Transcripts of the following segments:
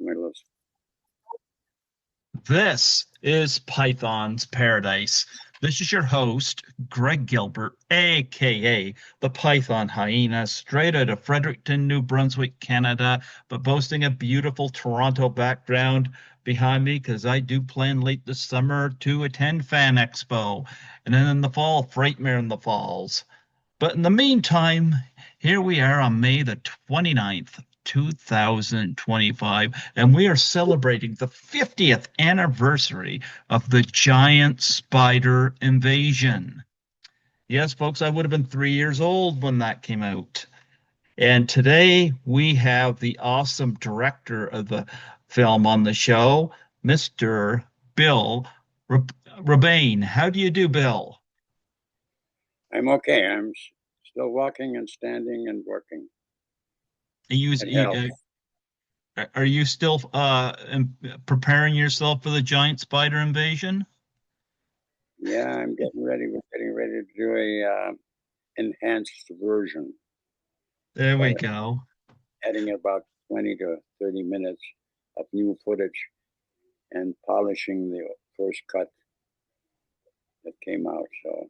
my little. This is Python's Paradise. This is your host, Greg Gilbert, aka the Python Hyena, straight out of Fredericton, New Brunswick, Canada, but boasting a beautiful Toronto background behind me because I do plan late this summer to attend Fan Expo, and then in the fall, Frightmare in the Falls. But in the meantime, here we are on May the 29th, 2025, and we are celebrating the 50th anniversary of the giant spider invasion. Yes, folks, I would have been 3 years old when that came out. And today we have the awesome director of the film on the show, Mr. Bill Rebane. How do you do, Bill? I'm okay. Still walking and standing and working. It helps. Are you still preparing yourself for the giant spider invasion? Yeah, I'm getting ready. We're getting ready to do a enhanced version, There we but go. adding about 20 to 30 minutes of new footage and polishing the first cut that came out. So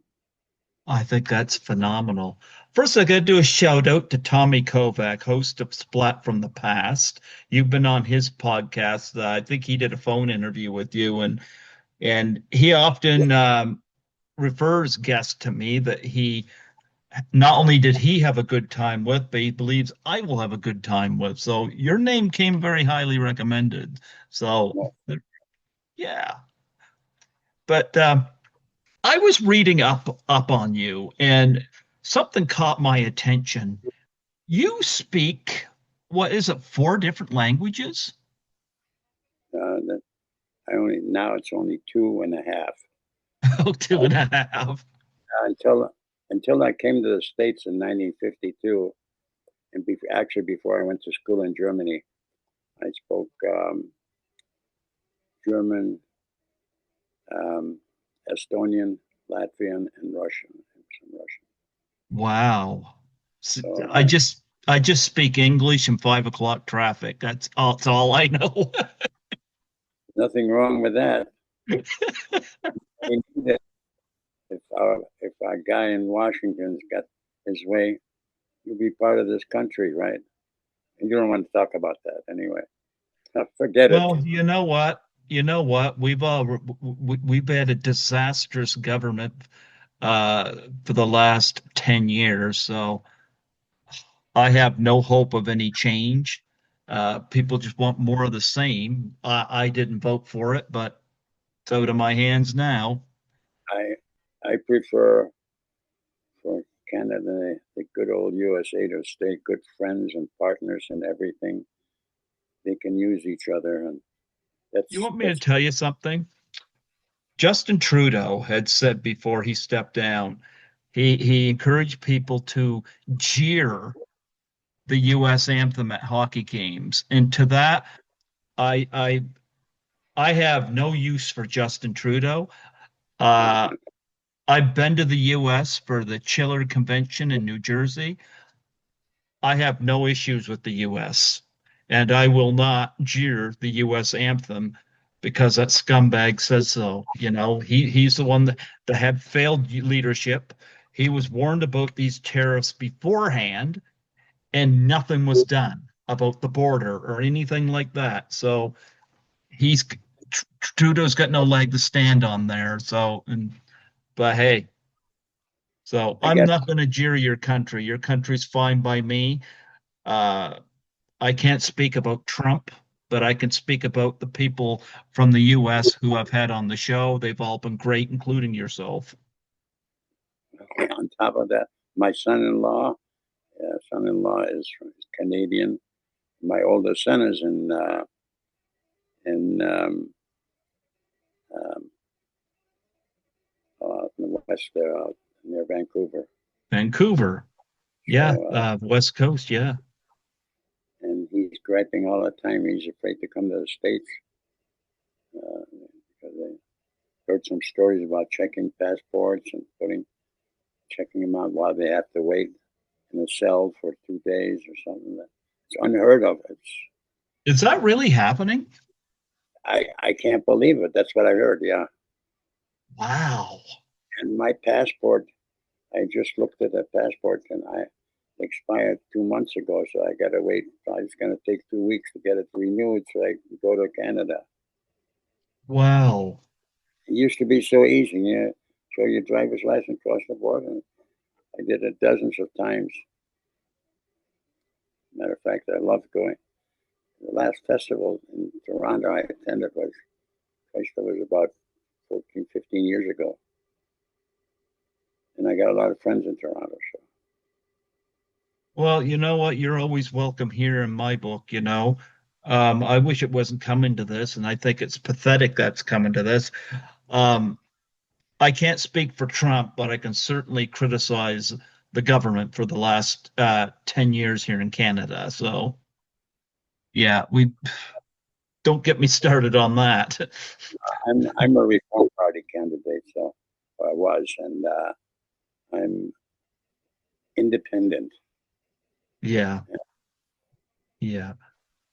I think that's phenomenal. First, I got to do a shout out to Tommy Kovac, host of Splat from the Past. You've been on his podcast. I think he did a phone interview with you, and he often refers guests to me that he not only did he have a good time with, but he believes I will have a good time with. So your name came very highly recommended. So well, yeah, but I was reading up on you, and something caught my attention. You speak, what is it, four different languages? that I only now it's only two and a half. Oh, two and a half. Until I came to the States in 1952, and actually before I went to school in Germany, I spoke German, um, Estonian, Latvian, and Russian, and some Russian. Wow. So I just speak English in 5 o'clock traffic. That's all I know. nothing wrong with that. We need it. If our guy in Washington's got his way, he'll be part of this country, right? And you don't want to talk about that anyway. Forget it. Well, you know what? You know what? We've had a disastrous government for the last 10 years, so I have no hope of any change. People just want more of the same. I didn't vote for it, but it's out of my hands now. I I prefer for Canada, the good old USA, to stay good friends and partners and everything. They can use each other, and You that's want me to that's tell you something? Justin Trudeau had said before he stepped down, he encouraged people to jeer the U.S. anthem at hockey games, and to that, I I I have no use for Justin Trudeau. Uh, I've been to the U.S. for the Chiller Convention in New Jersey. I have no issues with the U.S. and I will not jeer the U.S. anthem because that scumbag says so. He's the one that had failed leadership. He was warned about these tariffs beforehand, and nothing was done about the border or anything like that. So he's Trudeau's got no leg to stand on there. But hey, so I I'm guess not going to jeer your country. Your country's fine by me. Uh, I can't speak about Trump, but I can speak about the people from the U.S. who I've had on the show. They've all been great, including yourself. on top of that, my son-in-law is Canadian. My oldest son is in um, in the west there, near Vancouver. Vancouver, yeah, So West Coast, yeah. and he's griping all the time. He's afraid to come to the States because they heard some stories about checking passports and checking them out while they have to wait in a cell for 2 days or something. It's unheard of. Is that really happening? I can't believe it. That's what I heard. Yeah. Wow. And my passport, I just looked at that passport and I expired 2 months ago. So I got to wait. It's going to take 2 weeks to get it renewed so I can go to Canada. Wow. It used to be so easy. You show your driver's license across the border. And I did it dozens of times. Matter of fact, I loved going. The last festival in Toronto I attended was, that was about 14, 15 years ago. And I got a lot of friends in Toronto. So Well, you know what? You're always welcome here in my book, you know. I wish it wasn't coming to this, and I think it's pathetic that's coming to this. Um, I can't speak for Trump, but I can certainly criticize the government for the last 10 years here in Canada. So, yeah, we don't get me started on that. I'm a Reform Party candidate, so I was, and I'm independent. Yeah, yeah.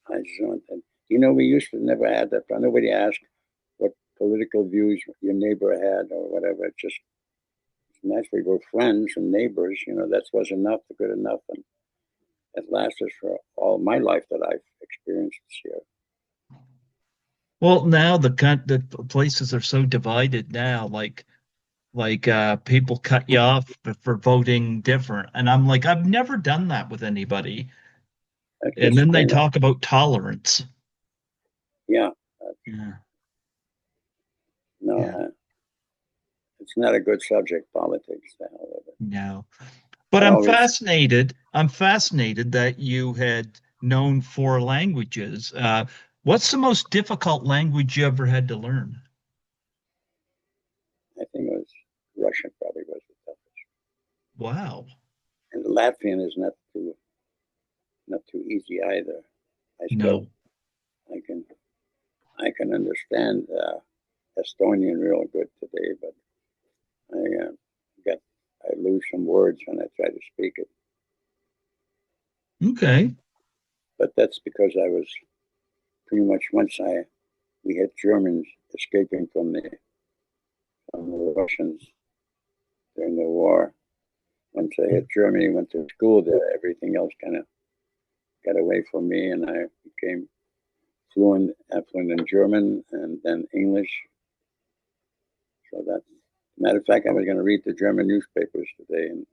I just don't. We used to never had that. Nobody asked what political views your neighbor had or whatever. It just naturally we're friends and neighbors. That was enough, good enough, and it lasted for all my life that I've experienced this year. Well, now the places are so divided now, people cut you off for voting different. And I'm like, I've never done that with anybody. That's And just then they plain, talk about tolerance. yeah. Yeah, No, yeah, it's not a good subject, politics. The hell with it. no. But I always, I'm fascinated that you had known four languages. What's the most difficult language you ever had to learn? I think it was Russian probably was the toughest. Wow. And Latvian is not too easy either. I still No. I can understand Estonian real good today, but I get I lose some words when I try to speak it. Okay. But that's because I was pretty much once we had Germans escaping from the Russians during the war. Once I hit Germany, went to school there, everything else kind of got away from me, and I became fluent in German and then English. So that's matter of fact, I was going to read the German newspapers today and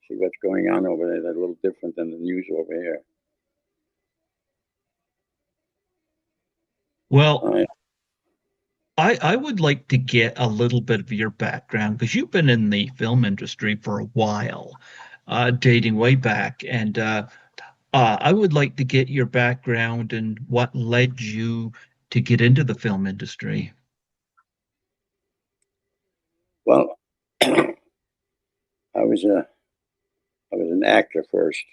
see what's going on over there. They're a little different than the news over here. Well, Uh, I would like to get a little bit of your background because you've been in the film industry for a while, dating way back. And I would like to get your background and what led you to get into the film industry. well, I was a I was an actor first,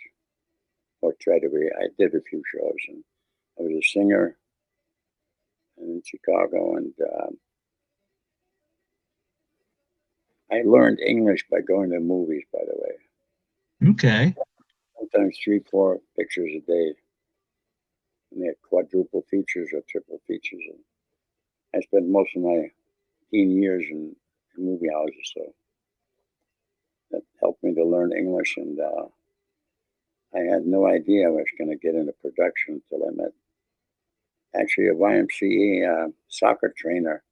or tried to be. I did a few shows, and I was a singer in Chicago, and I learned English by going to movies. By the way, Okay. sometimes 3, 4 pictures a day, and they had quadruple features or triple features. And I spent most of my teen years in movie houses, so that helped me to learn English. And I had no idea I was going to get into production until I met actually a YMCA soccer trainer.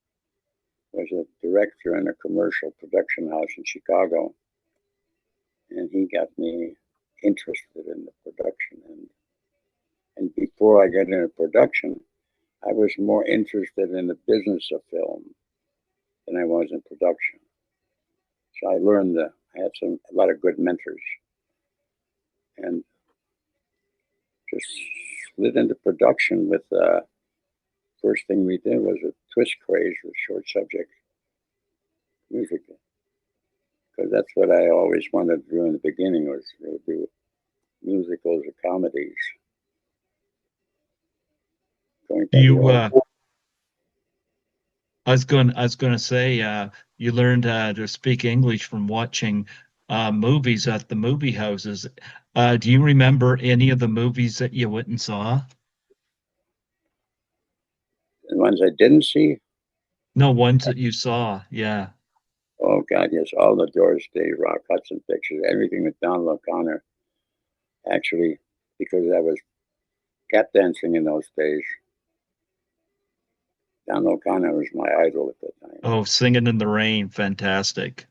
Was a director in a commercial production house in Chicago, and he got me interested in the production. And before I got into production, I was more interested in the business of film than I was in production. So I learned I had a lot of good mentors, and just slid into production with first thing we did was a twist craze with short subject music, because that's what I always wanted to do in the beginning was to do musicals or comedies, going by the You, old. I was going to say, you learned to speak English from watching movies at the movie houses. Do you remember any of the movies that you went and saw? ones I didn't see. No, ones that you saw. Yeah. Oh God, yes, all the Doris Day, Rock Hudson pictures, everything with Don O'Connor. Actually, because I was cat dancing in those days. Don O'Connor was my idol at the time. Oh, Singing in the Rain. Fantastic.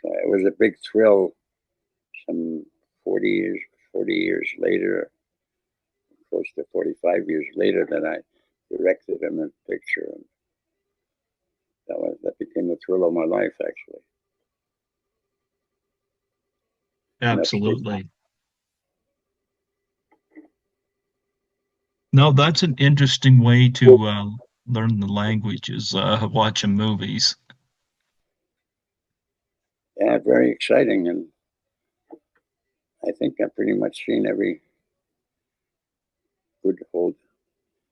So it was a big thrill. Some 40 years later, close to 45 years later, that I directed him in a picture. And that became the thrill of my life, actually. Absolutely. No, that's an interesting way to learn the languages, watching movies. Yeah, very exciting. And I think I've pretty much seen every good old,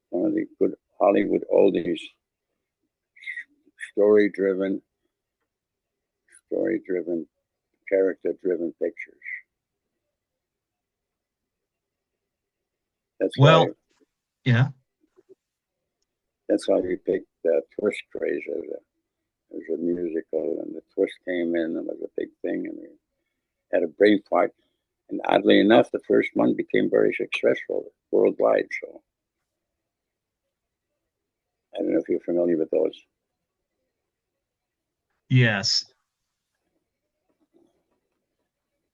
one of the good Hollywood oldies, story-driven, story-driven, character-driven pictures. That's why Well, yeah. that's why we picked Twist Craze as a musical, and the twist came in and it was a big thing, and we had a brain fart. And oddly enough, the first one became very successful worldwide. So I don't know if you're familiar with those. Yes.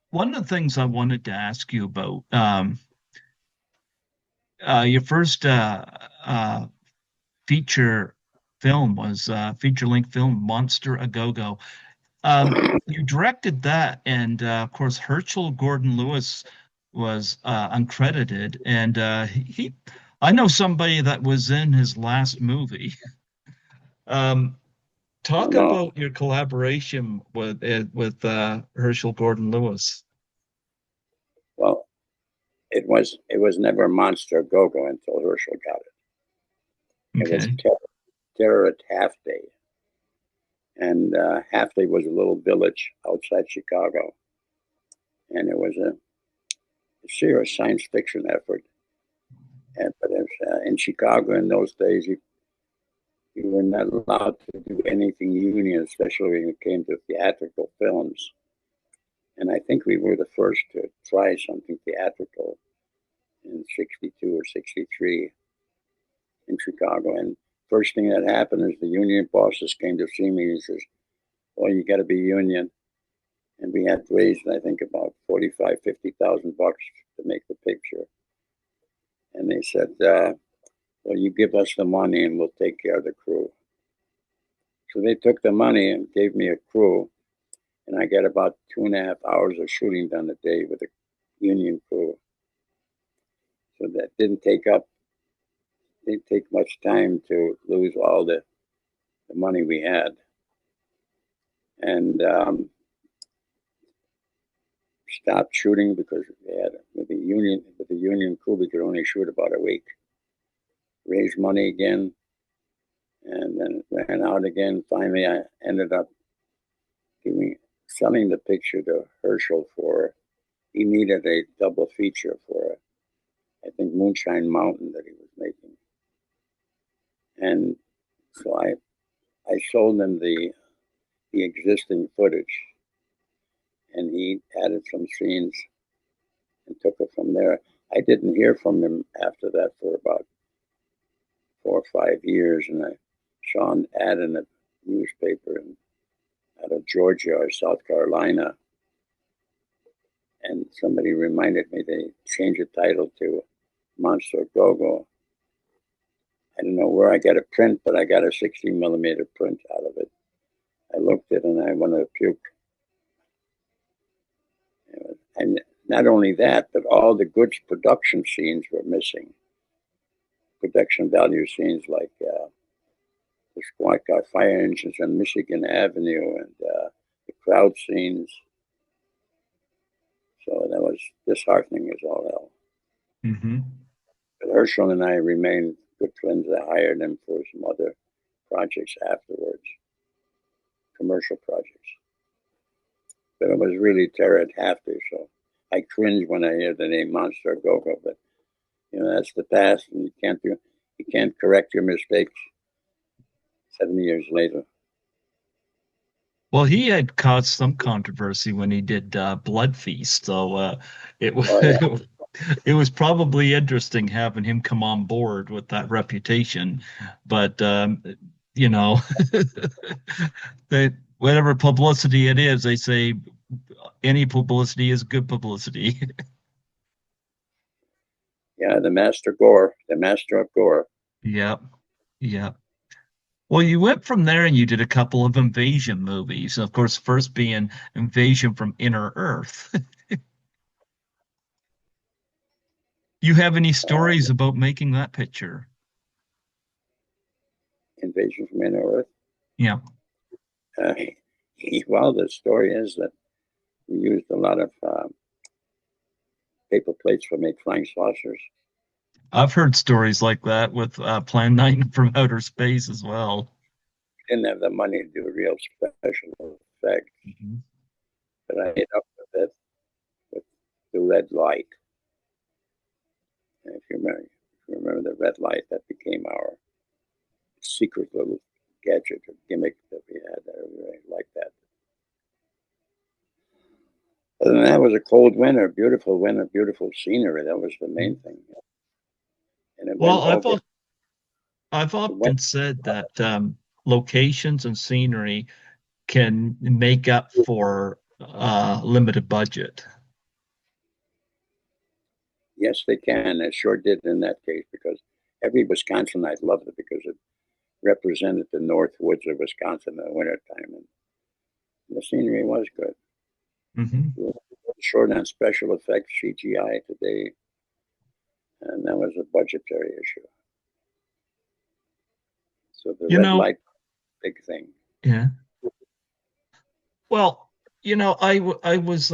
One of the things I wanted to ask you about, your first feature film was feature-length film, Monster A Go-Go. You directed that, and of course, Herschel Gordon Lewis was uncredited, and I know somebody that was in his last movie. Um, Oh Talk no, about your collaboration with Herschel Gordon Lewis. well, it was never Monster Go Go until Herschel got it. It was Okay. Terror at Half Day, and Half Day was a little village outside Chicago, and it was a serious science fiction effort. But it was, in Chicago in those days, you were not allowed to do anything union, especially when it came to theatrical films. And I think we were the first to try something theatrical in 62 or 63 in Chicago. And first thing that happened is the union bosses came to see me and says, well, you got to be union. And we had raised, I think, about 45, 50,000 bucks to make the picture. And they said, well, you give us the money and we'll take care of the crew. So they took the money and gave me a crew, and I got about 2.5 hours of shooting done a day with a union crew. So that didn't take much time to lose all the money we had. And stopped shooting because we had with the union crew we could only shoot about a week. Raised money again, and then it ran out again. Finally, I ended up selling the picture to Herschel for. He needed a double feature for, I think, Moonshine Mountain that he was making, and so I sold him the existing footage, and he added some scenes and took it from there. I didn't hear from him after that for about 4 or 5 years, and I saw an ad in a newspaper out of Georgia or South Carolina, and somebody reminded me they changed the title to Monster Go-Go. I don't know where I got a print, but I got a 16 millimeter print out of it. I looked at it and I wanted to puke. And not only that, but all the good production scenes were missing. Production value scenes like the squad car fire engines on Michigan Avenue and the crowd scenes. So that was disheartening as all hell. Mm-hmm. But Herschel and I remained good friends. I hired him for some other projects afterwards, commercial projects. But it was really terror at half day, so I cringe when I hear the name Monster Go-Go. But that's the past, and you can't correct your mistakes 70 years later. Well, he had caused some controversy when he did Blood Feast, so it was Oh, yeah. it was probably interesting having him come on board with that reputation. But you know, they, whatever publicity it is, they say any publicity is good publicity. Yeah, the master gore, the master of gore. Yep, yep. Well, you went from there and you did a couple of invasion movies. Of course, first being Invasion from Inner Earth. You have any stories about making that picture? Invasion from Inner Earth. Yeah. Uh, well, the story is that we used a lot of paper plates for make flying saucers. I've heard stories like that with Plan 9 from Outer Space as well. Didn't have the money to do real special effects, Mhm. but I made up with it with the red light. And if you remember the red light, that became our secret little gadget or gimmick that we had. I really liked that. Other than that, it was a cold winter, beautiful scenery. That was the main thing. And it Well, went over. I've It went. often said that locations and scenery can make up for limited budget. Yes, they can. It sure did in that case because every Wisconsinite loved it because it represented the north woods of Wisconsin in the wintertime. And the scenery was good. Hmm. We were short on special effects, CGI today, and that was a budgetary issue. So the You red know, light, big thing. yeah. Well, I was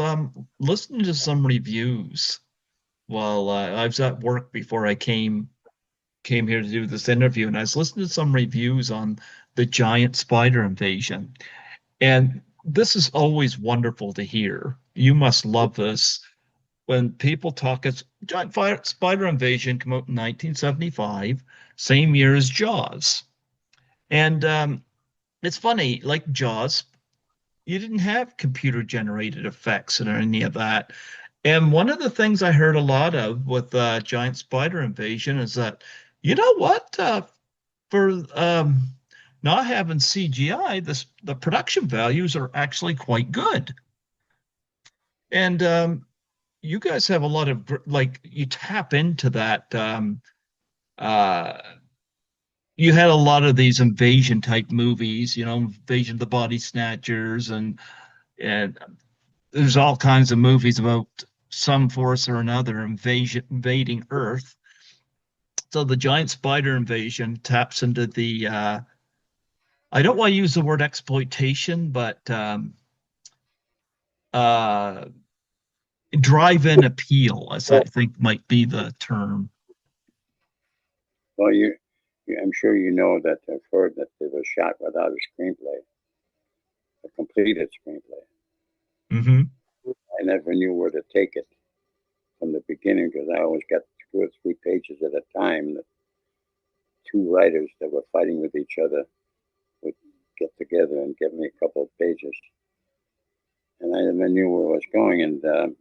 listening to some reviews while I was at work before I came here to do this interview, and I was listening to some reviews on the giant spider invasion. And this is always wonderful to hear. You must love this when people talk. It's giant fire, spider invasion came out in 1975, same year as Jaws. And it's funny, like Jaws, you didn't have computer generated effects or any of that. And one of the things I heard a lot of with giant spider invasion is that, you know what, for not having CGI, the production values are actually quite good. And you guys have a lot of like you tap into that. Uh, you had a lot of these invasion type movies, you know, Invasion of the Body Snatchers, and there's all kinds of movies about some force or another invading Earth. So the giant spider invasion taps into the I don't want to use the word exploitation, but uh, drive-in appeal, as I think might be the term. Well, I'm sure you know that I've heard that it was shot without a screenplay, a completed screenplay. Hmm. I never knew where to take it from the beginning because I always got 2 or 3 pages at a time. The two writers that were fighting with each other would get together and give me a couple of pages, and I never knew where it was going. And the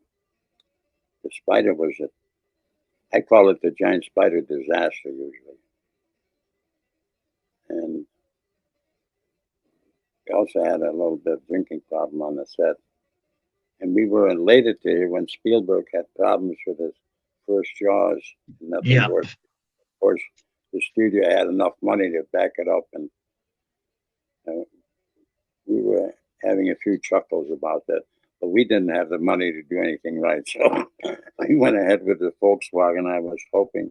spider was I call it the giant spider disaster usually. And we also had a little bit of drinking problem on the set. And we were elated to hear when Spielberg had problems with his first Jaws. Nothing Yeah. worked. Of course, the studio had enough money to back it up, and uh, we were having a few chuckles about that. But we didn't have the money to do anything right, so we went ahead with the Volkswagen. I was hoping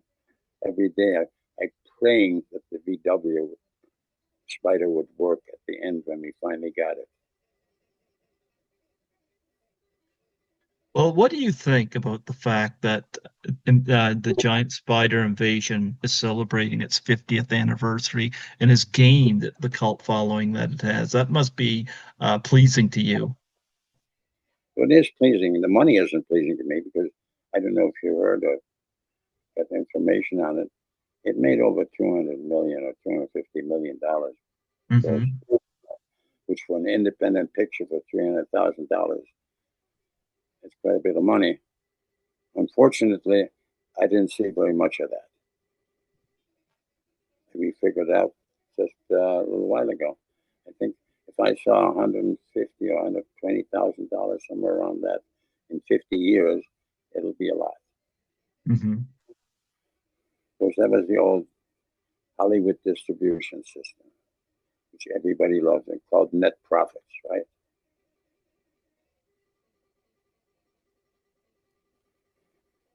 every day, I praying that the VW Spider would work at the end when we finally got it. Well, what do you think about the fact that the giant spider invasion is celebrating its 50th anniversary and has gained the cult following that it has? That must be pleasing to you. So it is pleasing. The money isn't pleasing to me because I don't know if you heard or got the information on it. It made over 200 million or 250 million dollars, Hmm. which for an independent picture for $300,000, it's quite a bit of money. Unfortunately, I didn't see very much of that. We figured out just a little while ago. I think if I saw 150 or $120,000, somewhere around that, in 50 years, it'll be a lot. Hmm. Because that was the old Hollywood distribution system, which everybody loved and called net profits, right?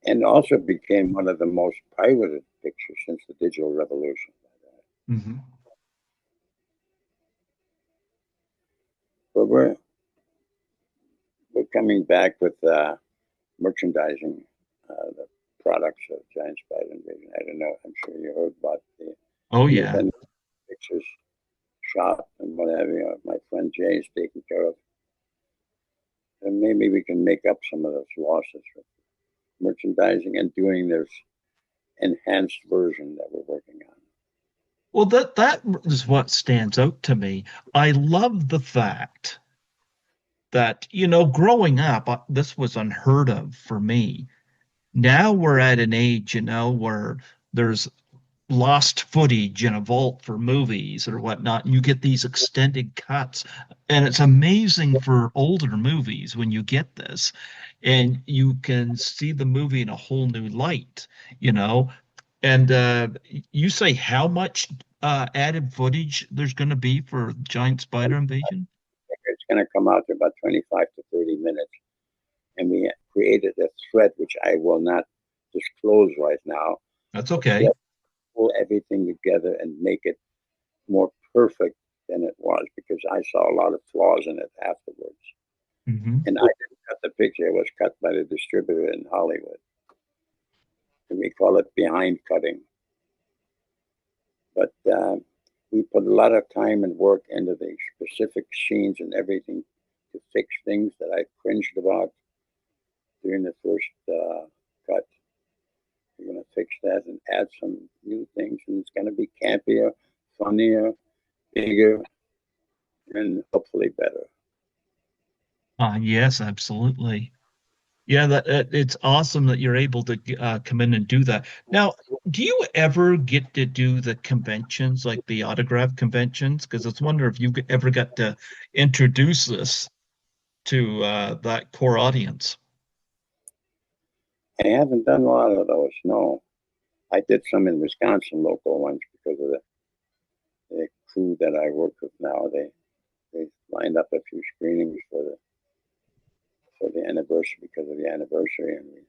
And also became one of the most pirated pictures since the digital revolution. Hmm. But we're coming back with merchandising the products of Giant Spider Invasion. I don't know. I'm sure you heard about the Oh yeah. independent pictures shop and what have you. My friend Jay is taking care of, and maybe we can make up some of those losses with merchandising and doing this enhanced version that we're working on. Well, that is what stands out to me. I love the fact that, growing up, this was unheard of for me. Now we're at an age, where there's lost footage in a vault for movies or whatnot, and you get these extended cuts. And it's amazing for older movies when you get this, and you can see the movie in a whole new light, you know. And you say how much added footage there's going to be for Giant Spider Invasion? It's going to come out to about 25 to 30 minutes. And we created a thread, which I will not disclose right now, That's a thread okay. pull everything together and make it more perfect than it was because I saw a lot of flaws in it afterwards. Hmm. And I didn't cut the picture, it was cut by the distributor in Hollywood. And we call it behind cutting. But we put a lot of time and work into the specific scenes and everything to fix things that I cringed about during the first cut. We're going to fix that and add some new things, and it's going to be campier, funnier, bigger, and hopefully better. Yes, absolutely. Yeah, it's awesome that you're able to come in and do that. Now, do you ever get to do the conventions, like the autograph conventions? Because I was wondering if you ever got to introduce this to that core audience. I haven't done a lot of those, no. I did some in Wisconsin, local ones, because of the crew that I work with now. They lined up a few screenings for the anniversary because of the anniversary, and we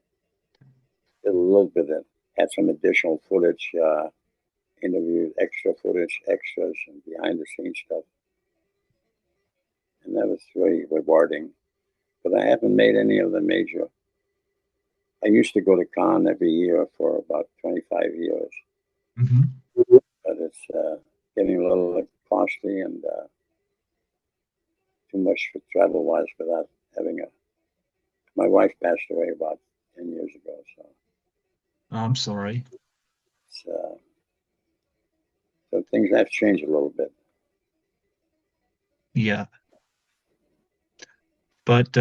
did a little bit of had some additional footage, interviews, extra footage, extras, and behind the scenes stuff, and that was really rewarding. But I haven't made any of the major. I used to go to con every year for about 25 years, Hmm. but it's getting a little costly and too much for travel wise without having a. My wife passed away about 10 years ago, I'm sorry. so so things have changed a little bit. Yeah, but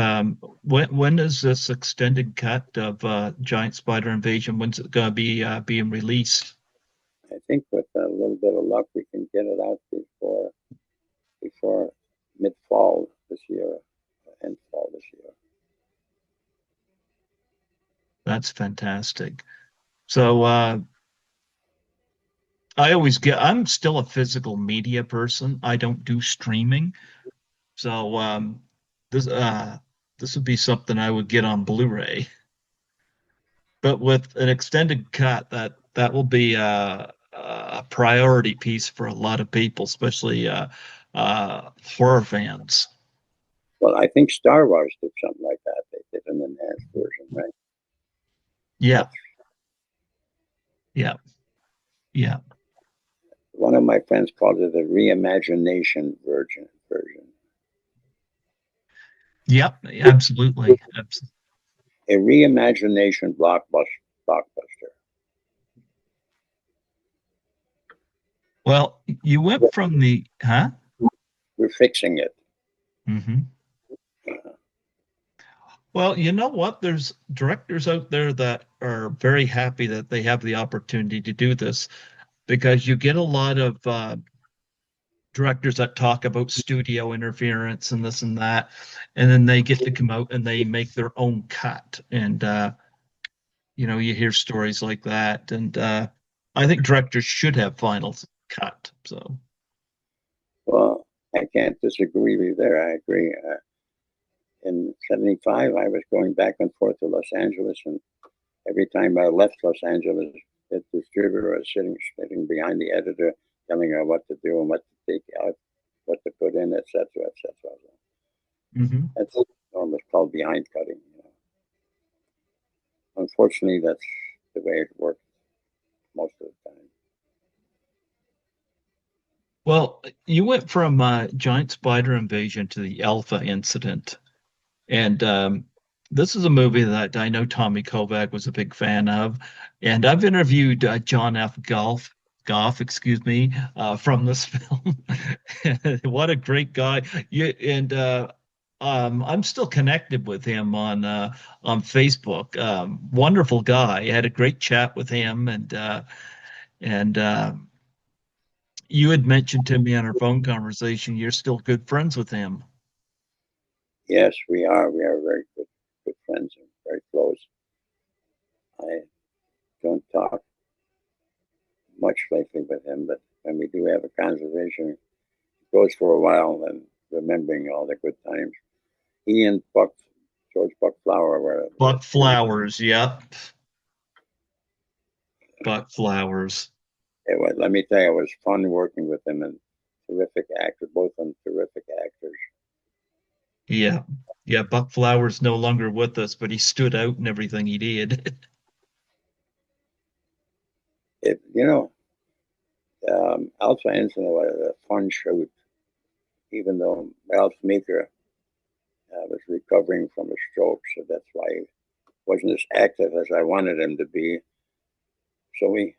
when is this extended cut of Giant Spider Invasion? When's it gonna be being released? I think with a little bit of luck, we can get it out before mid fall this year, end fall this year. That's fantastic. So I'm still a physical media person. I don't do streaming. So this uh this would be something I would get on Blu-ray. But with an extended cut, that will be a priority piece for a lot of people, especially horror fans. Well, I think Star Wars did something like that. They did an enhanced version, right? Yeah, That's yeah, yeah. one of my friends called it a reimagination version. Yep, absolutely. A reimagination blockbuster. Well, you went from the, huh? We're fixing it. Hmm. Well, you know what? There's directors out there that are very happy that they have the opportunity to do this because you get a lot of directors that talk about studio interference and this and that, and then they get to come out and they make their own cut. And you hear stories like that. And I think directors should have final cut. So, Well, I can't disagree with you there. I agree. In '75, I was going back and forth to Los Angeles, and every time I left Los Angeles, the distributor was sitting behind the editor, telling her what to do and what to take out, what to put in, etc., etc. mhm. That's almost called behind cutting. Unfortunately, that's the way it works most of the time. Well, you went from giant spider invasion to the Alpha incident. And this is a movie that I know Tommy Kovac was a big fan of. And I've interviewed John F. Goff, excuse me, from this film. What a great guy. And I'm still connected with him on Facebook. Wonderful guy. I had a great chat with him, and you had mentioned to me on our phone conversation you're still good friends with him. Yes, we are. We are very good friends and very close. I don't talk much lately with him, but when we do have a conversation, it goes for a while and remembering all the good times. He and George Buck Flower were Buck two. Flowers, yep. Buck Flowers. Let me tell you, it was fun working with him and terrific actor, both of them terrific actors. Yeah. Yeah, Buck Flowers no longer with us, but he stood out in everything he did. It, you know, Alpha Incident was a fun shoot, even though Ralph Meeker was recovering from a stroke, so that's why he wasn't as active as I wanted him to be. So he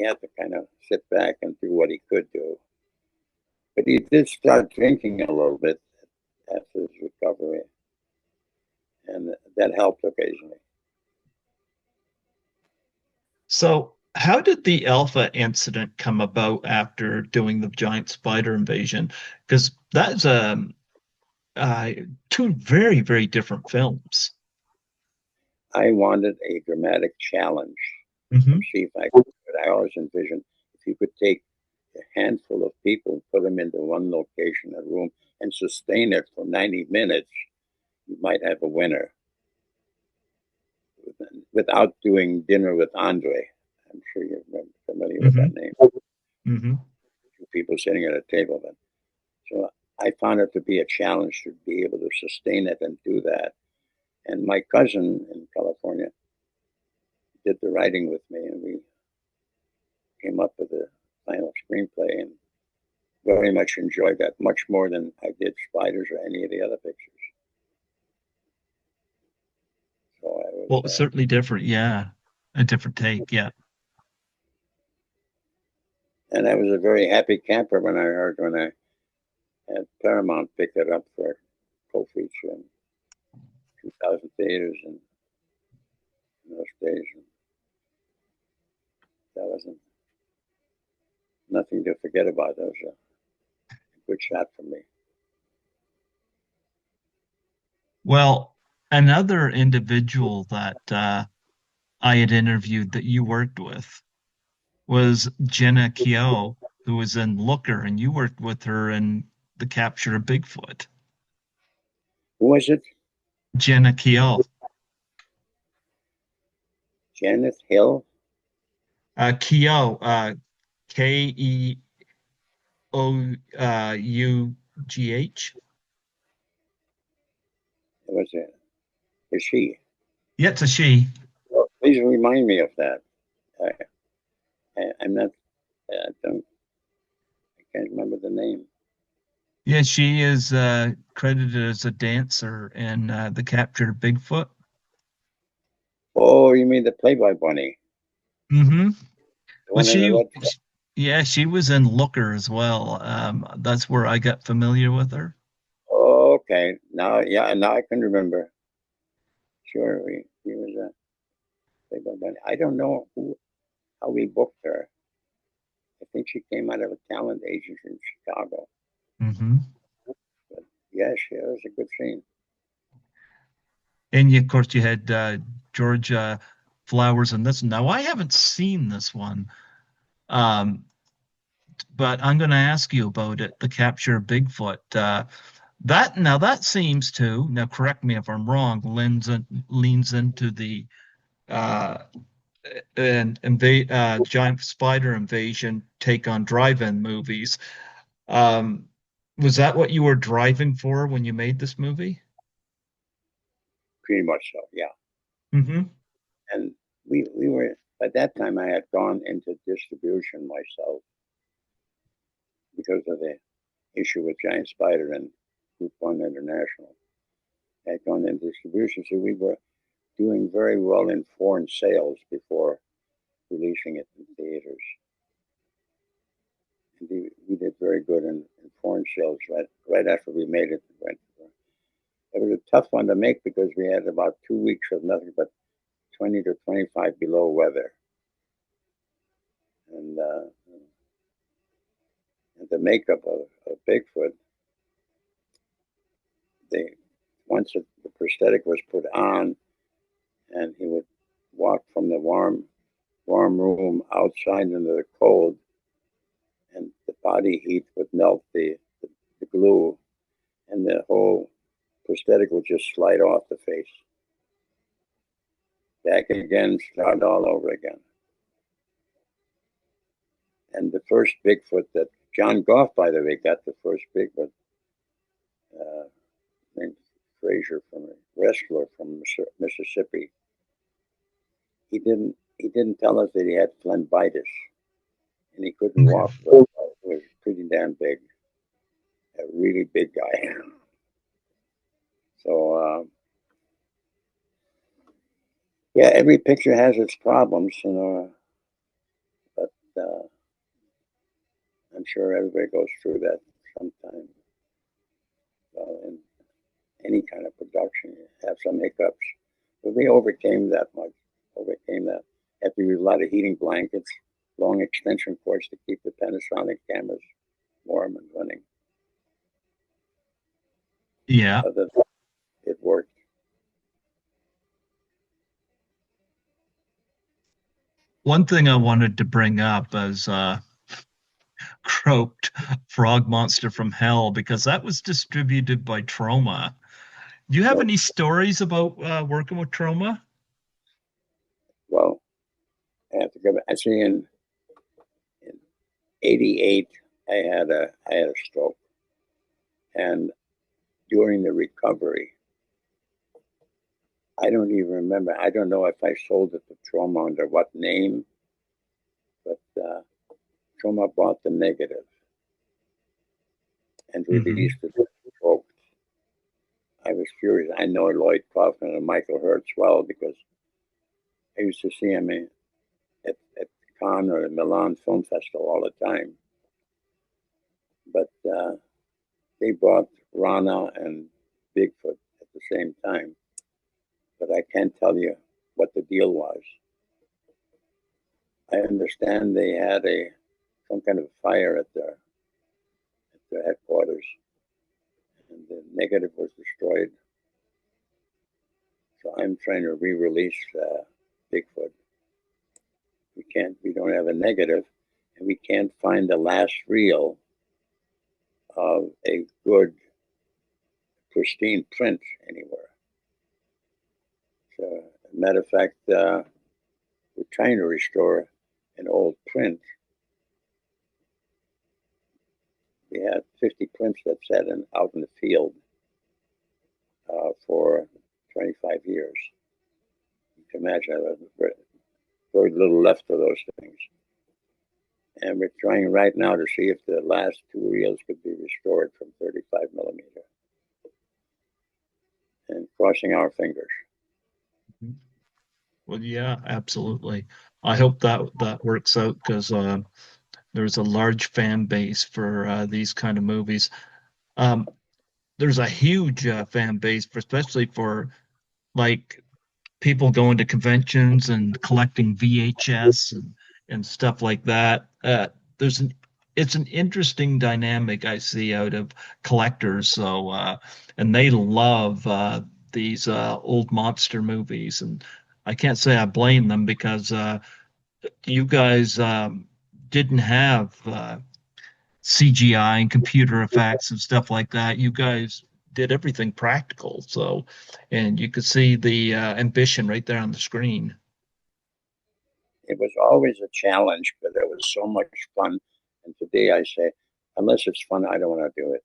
had to kind of sit back and do what he could do. But he did start drinking a little bit after his recovery, and that helped occasionally. So, how did the Alpha incident come about after doing the giant spider invasion? Because that's uh, two very, very different films. I wanted a dramatic challenge Hmm. and see if I could. I always envisioned if you could take a handful of people, put them into one location, a room, and sustain it for 90 minutes, you might have a winner without doing Dinner with Andre. I'm sure you're familiar with that Hmm. name. Hmm. Two people sitting at a table. Then. So I found it to be a challenge to be able to sustain it and do that. And my cousin in California did the writing with me, and we came up with a final screenplay and very much enjoyed that, much more than I did Spiders or any of the other pictures. So I was, Well, certainly different. Yeah. A different take. Yeah. and I was a very happy camper when I heard when I had Paramount pick it up for co-feature in 2,000 theaters in those days. And that wasn't nothing to forget about. That was a good shot for me. Well, another individual that I had interviewed that you worked with was Jenna Keogh, who was in Looker, and you worked with her in The Capture of Bigfoot. Who was it? Jenna Keogh. Janet Hill? Keogh, Keough. It was a, is she? Yeah, it's a she. Well, please remind me of that. I, I'm not, don't, I can't remember the name. Yeah, she is credited as a dancer in The Capture of Bigfoot. Oh, you mean the Playboy Bunny? Hmm. The Well, one in the red dress? Yeah, she was in Looker as well. That's where I got familiar with her. Okay, now, yeah, now I can remember. Sure, we was a big one, but I don't know how we booked her. I think she came out of a talent agency in Chicago. Hmm. But yeah, she it was a good scene. And of course, you had Georgia Flowers in this. Now, I haven't seen this one, um, but I'm going to ask you about it. The Capture of Bigfoot. That seems to now. Correct me if I'm wrong. Leans into the uh, giant spider invasion take on drive-in movies. Um, was that what you were driving for when you made this movie? Pretty much so, yeah. Hmm. And we were by that time I had gone into distribution myself because of the issue with Giant Spider and Group One International. I had gone into distribution, so we were doing very well in foreign sales before releasing it in theaters. And we did very good in foreign sales right after we made it. It was a tough one to make because we had about 2 weeks of nothing but 20 to 25 below weather. And the makeup of Bigfoot, they once the prosthetic was put on, and he would walk from the warm room outside into the cold, and the body heat would melt the glue, and the whole prosthetic would just slide off the face. Back again, start all over again. And the first Bigfoot that John Goff, by the way, got the first Bigfoot uh, named Frazier from a wrestler from Mississippi. He didn't tell us that he had phlebitis and he couldn't walk, but it was pretty damn big, a really big guy. So yeah, every picture has its problems, but I'm sure everybody goes through that sometime. In any kind of production, you have some hiccups, but we overcame that much. Overcame that. Had to use a lot of heating blankets, long extension cords to keep the Panasonic cameras warm and running. Yeah. Other than it worked. One thing I wanted to bring up is Croaked Frog Monster from Hell because that was distributed by Troma. Do you have So, any stories about working with Troma? well, I have to go back. I see in '88, I had a stroke, and during the recovery, I don't even remember. I don't know if I sold it to Trauma under what name, but Trauma bought the negative and Hmm. released it as stroke. I was furious. I know Lloyd Kaufman and Michael Hertz well because I used to see him at Cannes or the Milan Film Festival all the time. But they bought Rana and Bigfoot at the same time. But I can't tell you what the deal was. I understand they had some kind of fire at their headquarters, and the negative was destroyed. So I'm trying to re-release Bigfoot. We can't. We don't have a negative, and we can't find the last reel of a good pristine print anywhere. So, matter of fact, we're trying to restore an old print. We had 50 prints that sat out in the field for 25 years. You can imagine very, very little left of those things. And we're trying right now to see if the last two reels could be restored from 35 millimeter and crossing our fingers. Well, yeah, absolutely. I hope that works out because There's a large fan base for these kind of movies. Um, there's a huge fan base, especially for like people going to conventions and collecting VHS and stuff like that. There's an It's an interesting dynamic I see out of collectors. So and they love these old monster movies, and I can't say I blame them because you guys didn't have CGI and computer effects and stuff like that. You guys did everything practical. So, and you could see the ambition right there on the screen. It was always a challenge, but it was so much fun. And today I say, unless it's fun, I don't want to do it.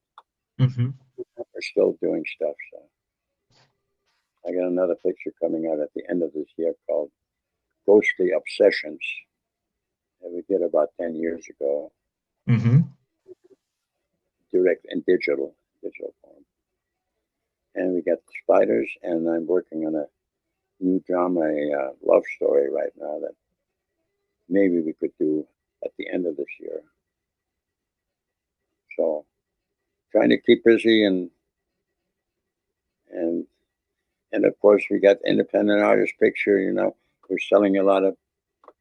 Hmm. We're still doing stuff. So I got another picture coming out at the end of this year called Ghostly Obsessions that we did about 10 years ago, Hmm. direct and digital form. And we got spiders, and I'm working on a new drama, a love story right now that maybe we could do at the end of this year. So trying to keep busy and and of course we got independent artist picture. We're selling a lot of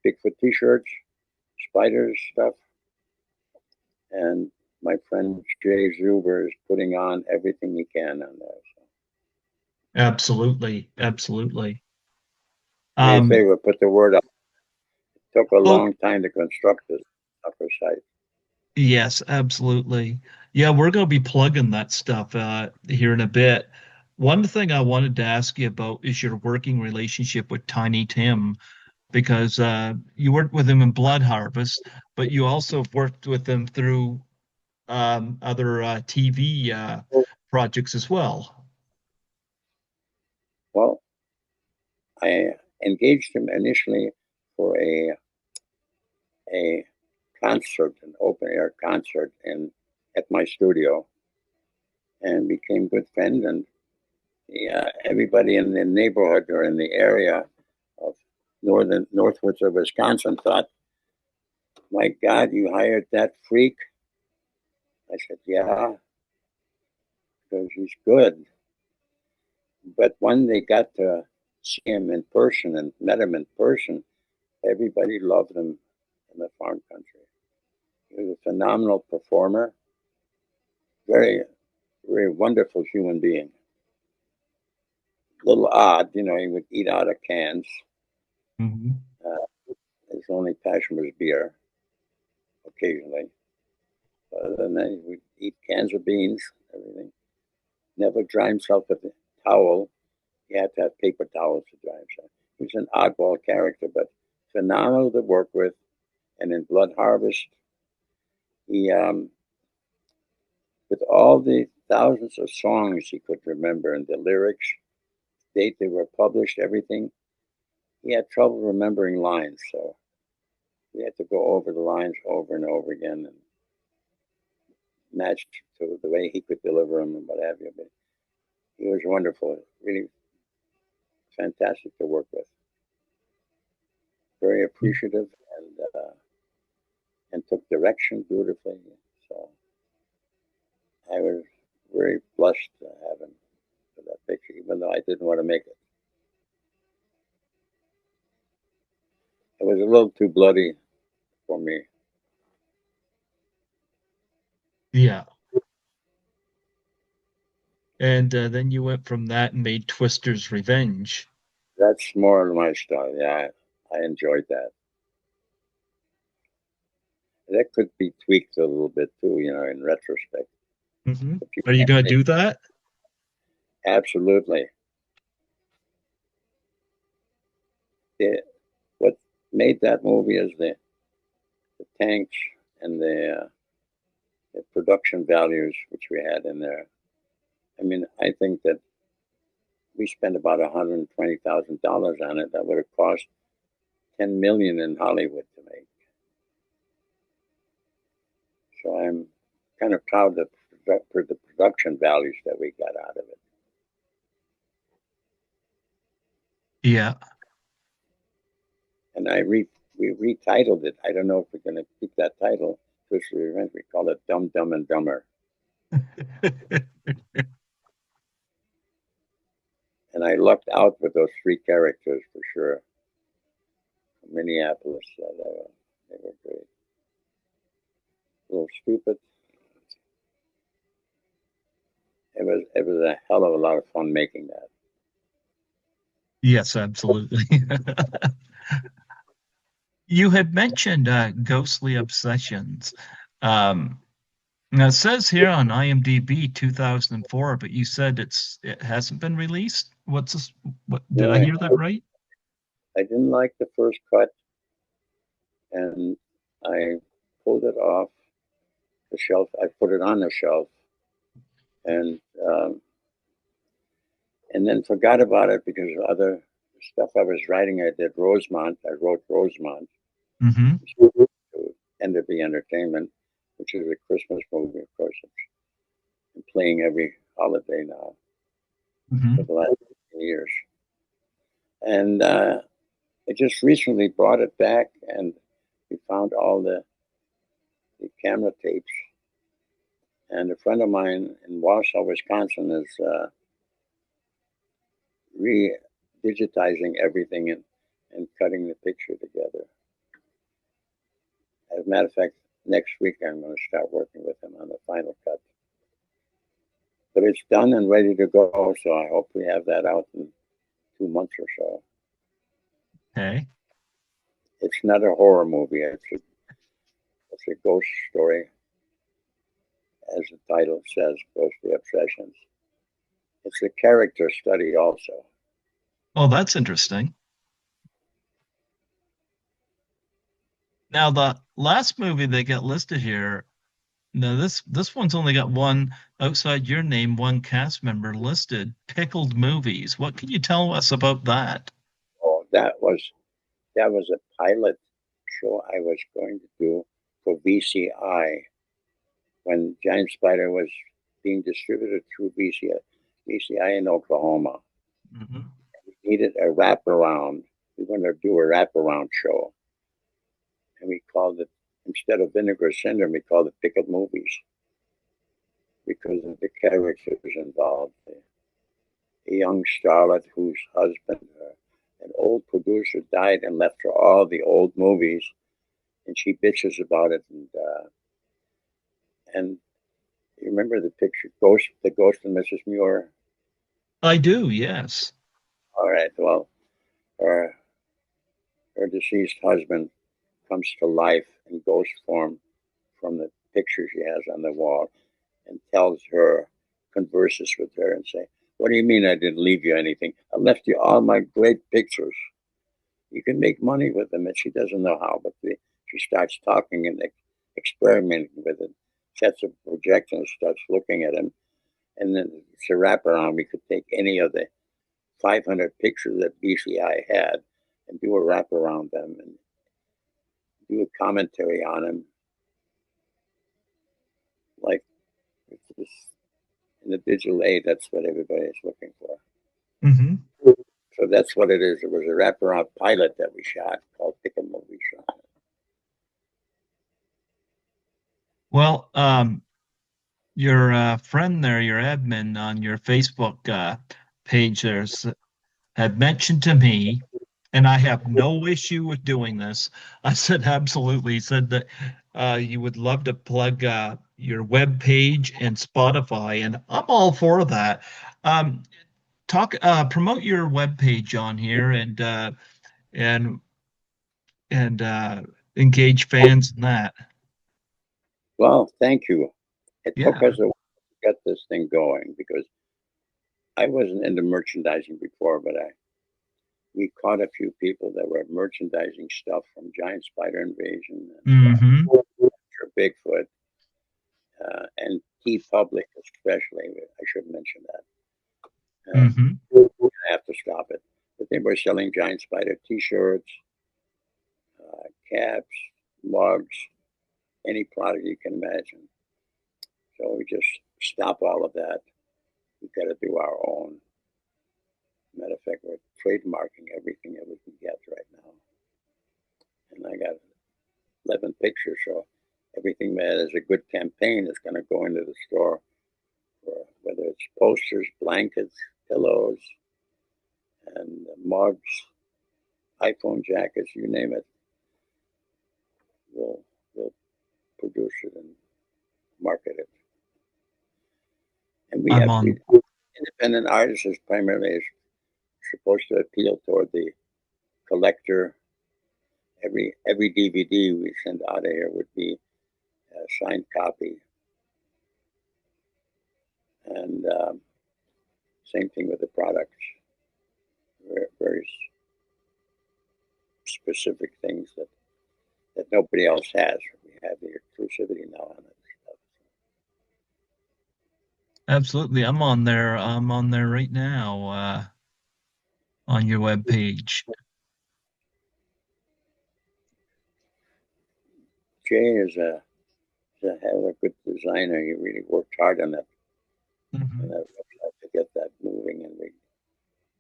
Bigfoot T-shirts, spiders stuff, and my friend Jay Zuber is putting on everything he can on there. So Absolutely, absolutely. do me a Um, favor, put the word up. It took a oh, long time to construct this upper site. yes, absolutely. Yeah, we're going to be plugging that stuff here in a bit. One thing I wanted to ask you about is your working relationship with Tiny Tim, because you worked with him in Blood Harvest, but you also worked with him through other TV projects as well. Well, I engaged him initially for a concert, an open air concert in at my studio, and became good friends. And everybody in the neighborhood or in the area of northwards of Wisconsin thought, "My God, you hired that freak." I said, "Yeah, because he's good." But when they got to see him in person and met him in person, everybody loved him in the farm country. He was a phenomenal performer, very, very wonderful human being. A little odd, he would eat out of cans. Hmm. His only passion was beer, occasionally. Other than that, he would eat cans of beans, everything. Never dry himself with a towel. He had to have paper towels to dry himself. He's an oddball character, but phenomenal to work with. And in Blood Harvest, he, with all the thousands of songs he could remember and the lyrics, date they were published, everything, he had trouble remembering lines. So we had to go over the lines over and over again and match to the way he could deliver them and what have you. But he was wonderful, really fantastic to work with. Very appreciative and took direction beautifully. So I was very blessed to have him for that picture, even though I didn't want to make it. It was a little too bloody for me. Yeah. And then you went from that and made Twister's Revenge. That's more of my style. Yeah, I enjoyed that. That could be tweaked a little bit too, in retrospect. Hmm. But you Are you can't going to make do that? absolutely. The, what made that movie is the tanks and the production values which we had in there. I mean, I think that we spent about $120,000 on it. That would have cost 10 million in Hollywood to make. So I'm kind of proud of for the production values that we got out of it. Yeah. And I we retitled it. I don't know if we're going to keep that title. Twisted Revenge. We call it Dumb, Dumb, and Dumber. And I lucked out with those three characters for sure. Minneapolis, they were great. A little stupid. It was a hell of a lot of fun making that. Yes, absolutely. You had mentioned Ghostly Obsessions. Um, Now it says here on IMDb 2004, but you said it hasn't been released. What's this? What did No, I hear that right? I didn't like the first cut, and I pulled it off the shelf. I put it on the shelf, and um, and then forgot about it because of other stuff I was writing. I did Rosemont. I wrote Rosemont Mm-hmm. to End of the Entertainment, which is a Christmas movie, of course. It's playing every holiday now for Mm-hmm. the last years. And I just recently brought it back, and we found all the camera tapes. And a friend of mine in Wausau, Wisconsin, is re-digitizing everything and cutting the picture together. As a matter of fact, next week I'm going to start working with him on the final cut. But it's done and ready to go, so I hope we have that out in 2 months or so. Okay. It's not a horror movie. It's a ghost story, as the title says, Ghostly Obsessions. It's a character study also. Oh, that's interesting. Now the last movie they got listed here. Now this one's only got one outside your name, one cast member listed. Pickled Movies. What can you tell us about that? Oh, that was a pilot show I was going to do for VCI when Giant Spider was being distributed through VCI in Oklahoma. Mm-hmm. We needed a wraparound. We wanted to do a wraparound show, and we called it, instead of Vinegar Syndrome, we called it Pickled Movies because of the characters involved. A young starlet whose husband, an old producer, died and left her all the old movies, and she bitches about it. And you remember the picture, the Ghost of Mrs. Muir? I do, yes. All right. Well, her her deceased husband comes to life in ghost form from the picture she has on the wall, and tells her, converses with her, and say, "What do you mean I didn't leave you anything? I left you all my great pictures. You can make money with them." And she doesn't know how, but she starts talking and experimenting with it. Sets a projector and starts looking at him. And then it's a wraparound. We could take any of the 500 pictures that BCI had and do a wrap around them and do a commentary on them. Like, it's just, in the digital age, that's what everybody is looking for. Mm-hmm. So that's what it is. It was a wraparound pilot that we shot called Pick a Movie Shot. Well, your friend there, your admin on your Facebook page there's had mentioned to me, and I have no issue with doing this. I said absolutely. He said that you would love to plug your web page and Spotify, and I'm all for that. Um, promote your web page on here and and engage fans in that. Well, thank you. It took Yeah. us a while to get this thing going because I wasn't into merchandising before, but we caught a few people that were merchandising stuff from Giant Spider Invasion and Mm-hmm. Bigfoot and T Public, especially. I should mention that. Mm-hmm. I have to stop it. But they were selling Giant Spider T-shirts, caps, mugs, any product you can imagine. So we just stop all of that. We've got to do our own. Matter of fact, we're trademarking everything that we can get right now. and I got 11 pictures. So everything that is a good campaign is going to go into the store, for, whether it's posters, blankets, pillows, and mugs, iPhone jackets, you name it. We'll produce it and market it. And we I'm have on. independent artists is primarily supposed to appeal toward the collector. Every DVD we send out of here would be a signed copy, and same thing with the products. Very specific things that nobody else has. We have the exclusivity now on it. Absolutely. I'm on there. I'm on there right now, on your web page. Jay is a hell of a good designer. He really worked hard on that, Mm-hmm. on that website to get that moving. And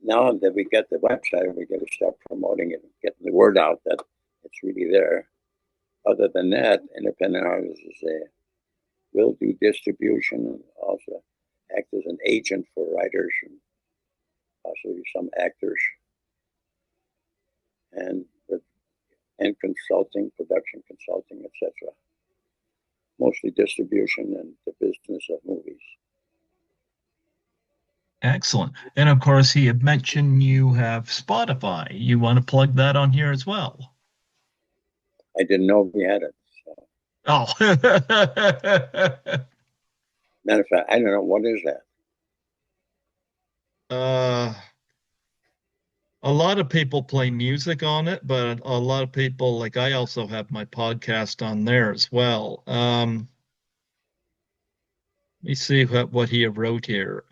now that we get the website, we got to start promoting it and getting the word out that it's really there. Other than that, independent artists will do distribution and also act as an agent for writers and possibly some actors, and consulting, production consulting, etc. Mostly distribution and the business of movies. Excellent. And of course, he had mentioned you have Spotify. You want to plug that on here as well? I didn't know we had it. So. Oh. Matter of fact, I don't know what is that. uh, a lot of people play music on it, but a lot of people, like I also have my podcast on there as well. Let me see what he wrote here.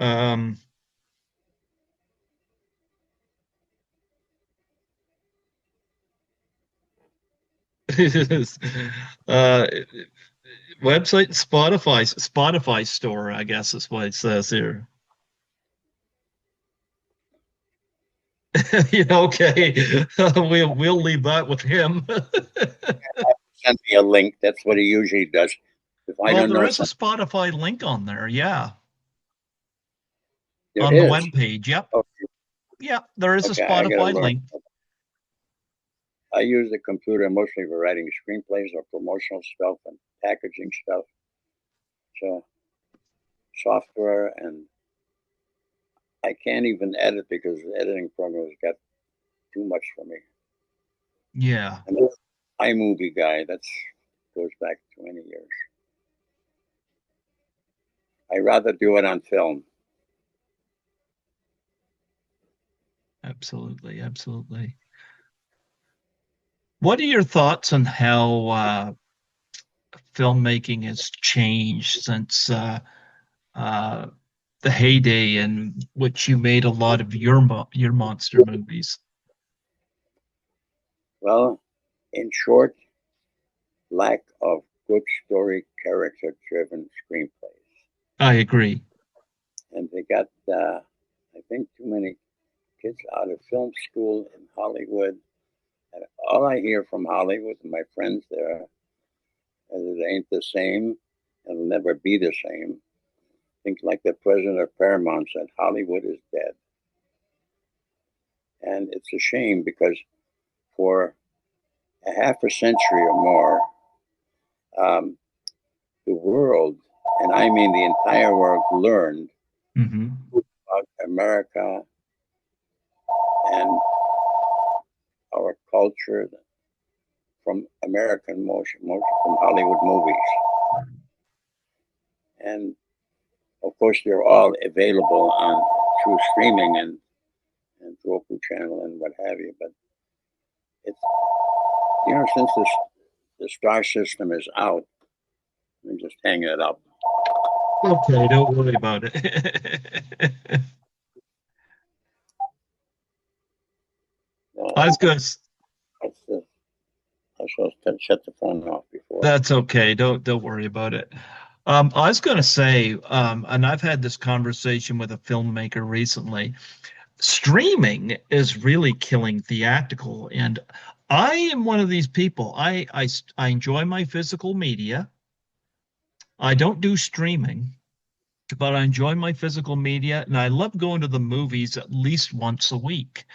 uh, website Spotify store, I guess is what it says here. Okay, we'll leave that with him. Send me a link. That's what he usually does. If I Well, don't there know is a something, Spotify link on there, yeah, there on the is. web page. Yep, Okay, yep, there is a okay, I gotta Spotify learn. link. I use the computer mostly for writing screenplays or promotional stuff and packaging stuff. So software, and I can't even edit because the editing program has got too much for me. Yeah, I'm an iMovie guy. That's goes back 20 years. I rather do it on film. absolutely, absolutely. What are your thoughts on how filmmaking has changed since uh, the heyday in which you made a lot of your monster movies? Well, in short, lack of good story, character-driven screenplays, I agree. and they got, I think, too many kids out of film school in Hollywood. And all I hear from Hollywood and my friends there is it ain't the same. It'll never be the same. I think, like the president of Paramount said, Hollywood is dead. And it's a shame because for a half a century or more, um, the world, and I mean the entire world, learned Hmm. about America and our culture from American motion from Hollywood movies. And of course, they're all available on through streaming and Roku channel and what have you. But it's, since the star system is out, I'm just hanging it up. Okay, don't worry about it. I was going to. That's the, I was supposed to shut the phone off before. That's okay. Don't worry about it. I was going to say, and I've had this conversation with a filmmaker recently. Streaming is really killing theatrical, and I am one of these people. I enjoy my physical media. I don't do streaming, but I enjoy my physical media, and I love going to the movies at least once a week.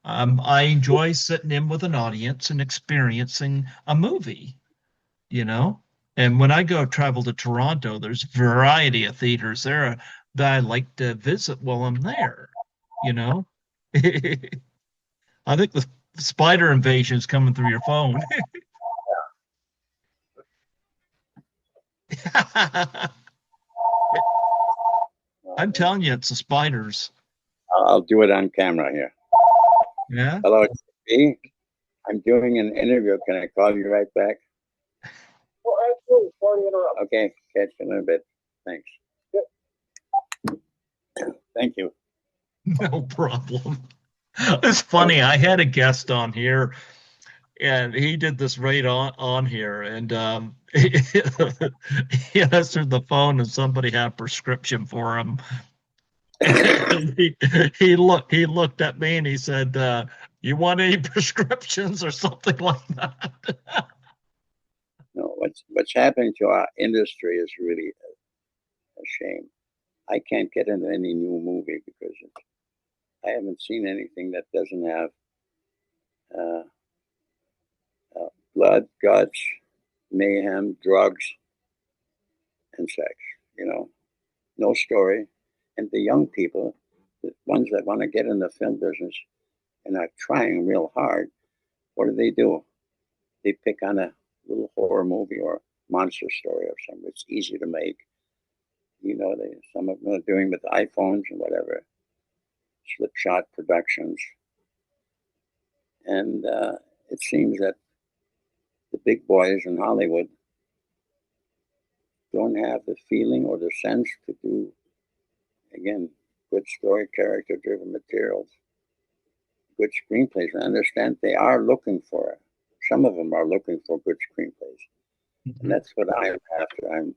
I enjoy sitting in with an audience and experiencing a movie, you know? And when I go travel to Toronto, there's a variety of theaters there that I like to visit while I'm there, you know? I think the spider invasion is coming through your phone. I'm telling you, it's the spiders. I'll do it on camera here. Yeah. Hello, B. I'm doing an interview. Can I call you right back? Well, absolutely. Sorry to interrupt. Okay, catch you in a bit. Thanks. Thank you. No problem. It's funny. I had a guest on here, and he did this right on here, and he answered the phone, and somebody had a prescription for him. And he looked at me and he said, "You want any prescriptions or something like that?" No, what's happening to our industry is really a shame. I can't get into any new movie because I haven't seen anything that doesn't have uh, blood, guts, mayhem, drugs, and sex. You know, no story. And the young people, the ones that want to get in the film business and are trying real hard, what do? They pick on a little horror movie or monster story or something. It's easy to make. You know, some of them are doing with iPhones and whatever, slipshot productions. And it seems that the big boys in Hollywood don't have the feeling or the sense to do, again, good story, character driven materials, good screenplays. I understand they are looking for it. Some of them are looking for good screenplays. And that's what I'm after. I'm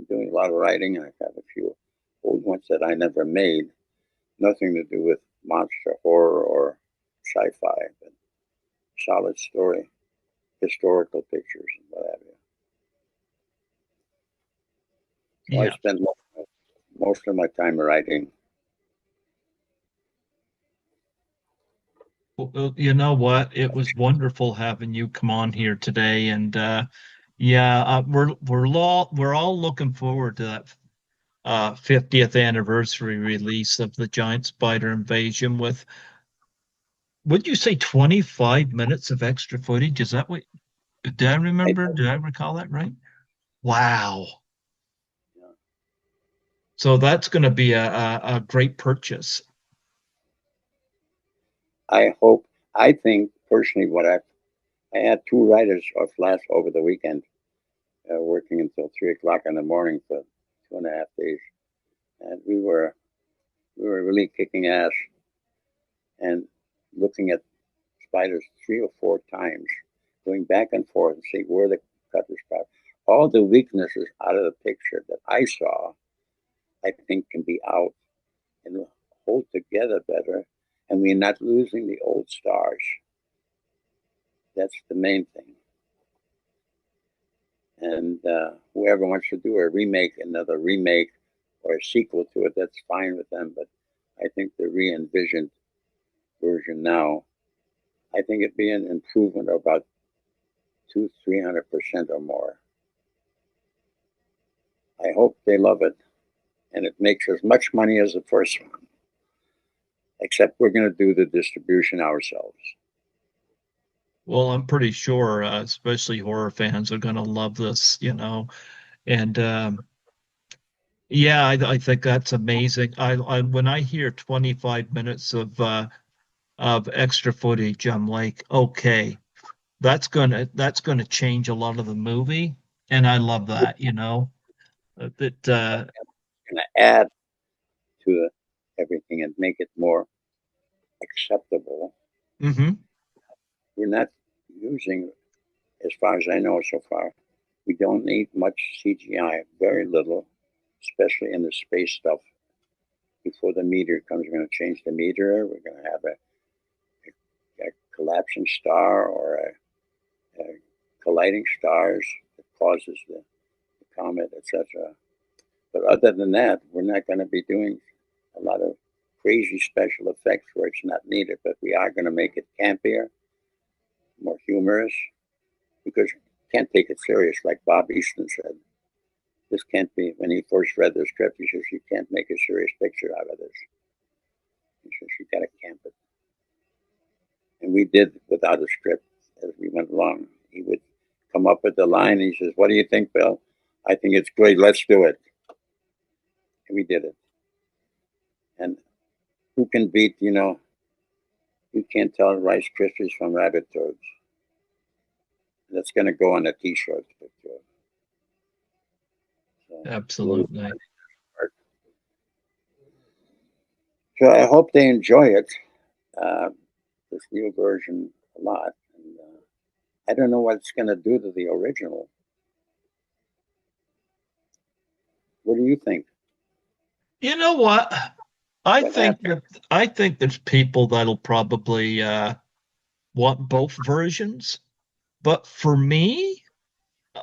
doing a lot of writing, and I have a few old ones that I never made. Nothing to do with monster horror or sci-fi, but solid story, historical pictures, and what have you. So I Yeah. spend most of my time writing. Well, you know what? It was wonderful having you come on here today, and yeah, we're all looking forward to that 50th anniversary release of the Giant Spider Invasion with, would you say 25 minutes of extra footage? Is that what, did I I, remember? Did I recall that right? Wow. you know, So that's going to be a great purchase. I hope. I think personally, I had two writers off last over the weekend, working until 3 o'clock in the morning for 2.5 days, and we were really kicking ass and looking at spiders 3 or 4 times, going back and forth and see where the cutters got. All the weaknesses out of the picture that I saw, I think can be out and hold together better. And we're not losing the old stars. That's the main thing. And whoever wants to do a remake, another remake, or a sequel to it, that's fine with them. But I think the re-envisioned version now, I think it'd be an improvement of about 200-300% or more. I hope they love it, and it makes as much money as the first one. Except we're going to do the distribution ourselves. Well, I'm pretty sure, especially horror fans are going to love this, and yeah, I think that's amazing. When I hear 25 minutes of extra footage, I'm like, okay, that's gonna change a lot of the movie, and I love that, that Going to add to everything and make it more acceptable. hmm We're not using, as far as I know so far, we don't need much CGI, very little, especially in the space stuff. Before the meter comes, we're going to change the meter. We're going to have a collapsing star or a colliding stars that causes the comet, etc. But other than that, we're not going to be doing a lot of crazy special effects where it's not needed. But we are going to make it campier, more humorous, because you can't take it serious, like Bob Easton said. This can't be, when he first read the script, he says, you can't make a serious picture out of this. He says, you got to camp it. And we did without a script as we went along. He would come up with the line. He says, what do you think, Bill? I think it's great. Let's do it. And we did it. And who can beat, you can't tell Rice Krispies from rabbit toads. That's going to go on a T-shirt. So, Absolutely. so I hope they enjoy it, this new version, a lot. And, I don't know what it's going to do to the original. What do you think? You know what? I What think happened? that I think there's people that'll probably want both versions. But for me,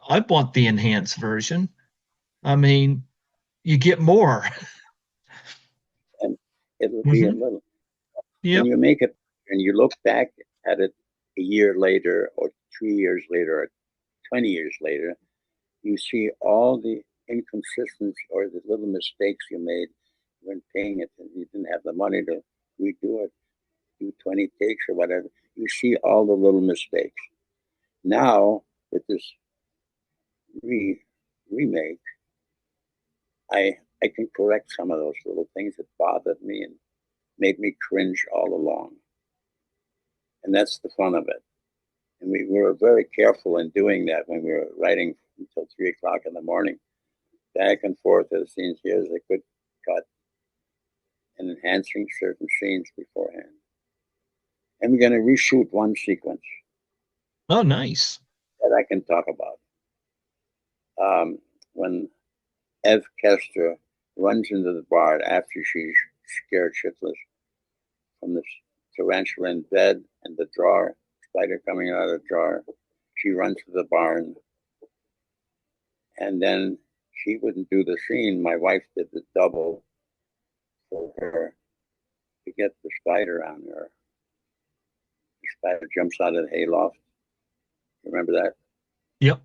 I want the enhanced version. I mean, you get more. And it'll be a Hmm. little. When Yep. you make it and you look back at it a year later, or 3 years later, or 20 years later, you see all the inconsistencies or the little mistakes you made when paying it, and you didn't have the money to redo it, do 20 takes or whatever. You see all the little mistakes. Now, with this remake, I can correct some of those little things that bothered me and made me cringe all along. And that's the fun of it. And we were very careful in doing that when we were writing until 3 o'clock in the morning, back and forth as scenes. Here's a good cut, and enhancing certain scenes beforehand. And we're going to reshoot one sequence Oh, nice. that I can talk about. When Ev Kester runs into the bar after she's scared shitless from this tarantula in bed and the drawer, spider coming out of the drawer. She runs to the barn, and then she wouldn't do the scene. My wife did the double for her to get the spider on her. The spider jumps out of the hayloft. Remember that? Yep.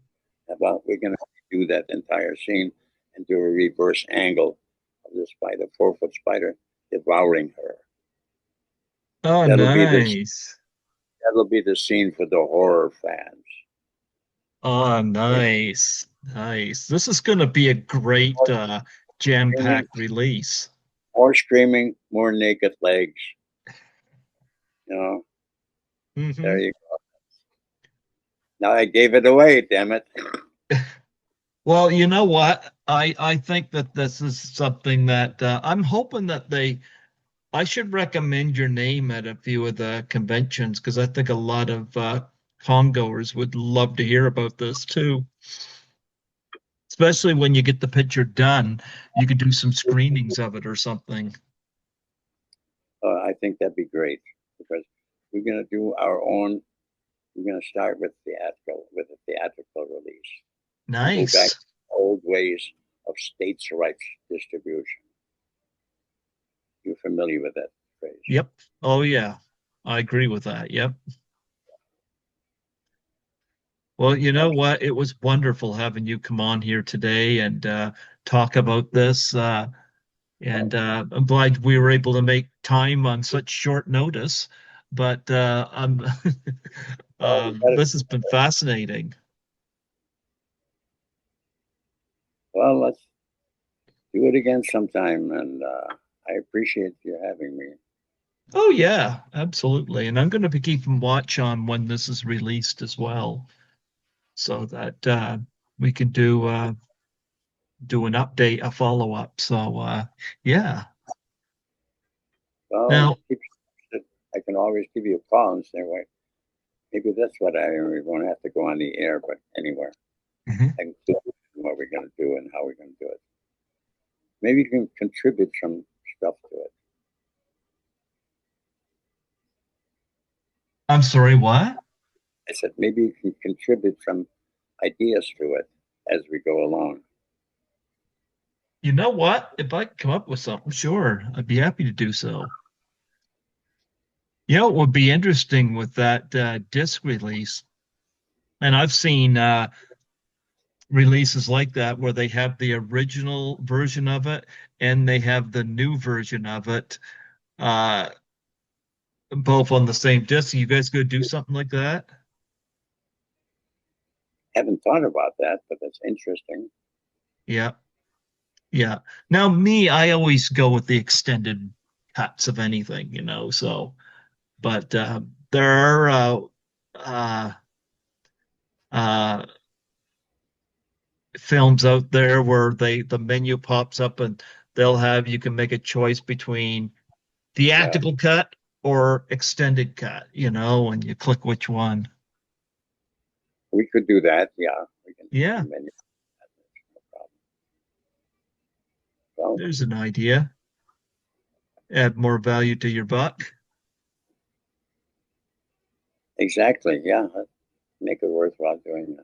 Well, we're going to do that entire scene and do a reverse angle of the spider, 4-foot spider, devouring her. Oh, That'll be nice. that'll be the scene for the horror fans. Oh, nice. Nice. This is going to be a great Screaming, jam-packed release. more screaming, more naked legs. There Hmm. you go. Now I gave it away, damn it. Well, you know what? I think that this is something that I'm hoping that I should recommend your name at a few of the conventions because I think a lot of congoers would love to hear about this too. Especially when you get the picture done, you could do some screenings of it or something. I think that'd be great because we're going to do our own. We're going to start with a theatrical release. And go back Nice. to old ways of states' rights distribution. You're familiar with that phrase. Yep. Oh yeah. I agree with that. Yep. Well, you know Okay. what? It was wonderful having you come on here today and talk about this. And I'm glad we were able to make time on such short notice. But Well, we got it. this has been fascinating. Well, let's do it again sometime. And I appreciate you having me. Oh yeah, absolutely. And I'm going to be keeping watch on when this is released as well, so that we can do an update, a follow up. So yeah. Well, Now, I can always give you a call and say, wait, maybe that's what we won't have to go on the air, but anywhere. mhm. I can tell you what we're going to do and how we're going to do it. Maybe you can contribute some stuff to it. I'm sorry, what? I said maybe you can contribute some ideas to it as we go along. You know what? If I come up with something, sure, I'd be happy to do so. You know, it would be interesting with that disc release, and I've seen releases like that where they have the original version of it and they have the new version of it, uh, both on the same disc. You guys go do something like that? Haven't thought about that, but that's interesting. Yeah, yeah. Now, me, I always go with the extended cuts of anything, you know. So, but there are uh, uh, films out there where the menu pops up and they'll have you can make a choice between Yeah, theatrical cut or extended cut, you know, and you click which one. we could do that. Yeah, we can put Yeah, the menu. No problem. Well, there's an idea. Add more value to your buck. exactly. Yeah, make it worthwhile doing a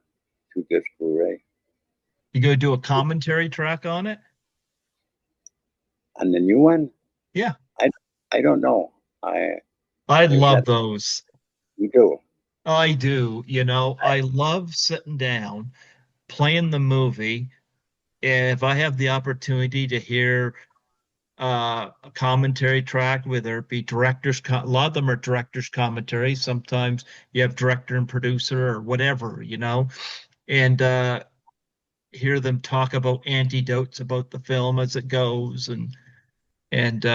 two-disc Blu-ray. You go do a commentary track on it. And the new one, Yeah, I I don't know. I I there's love that those. you do. I do. You know, I love sitting down, playing the movie. And if I have the opportunity to hear a commentary track, whether it be a lot of them are director's commentary. Sometimes you have director and producer or whatever, you know, and hear them talk about anecdotes about the film as it goes, and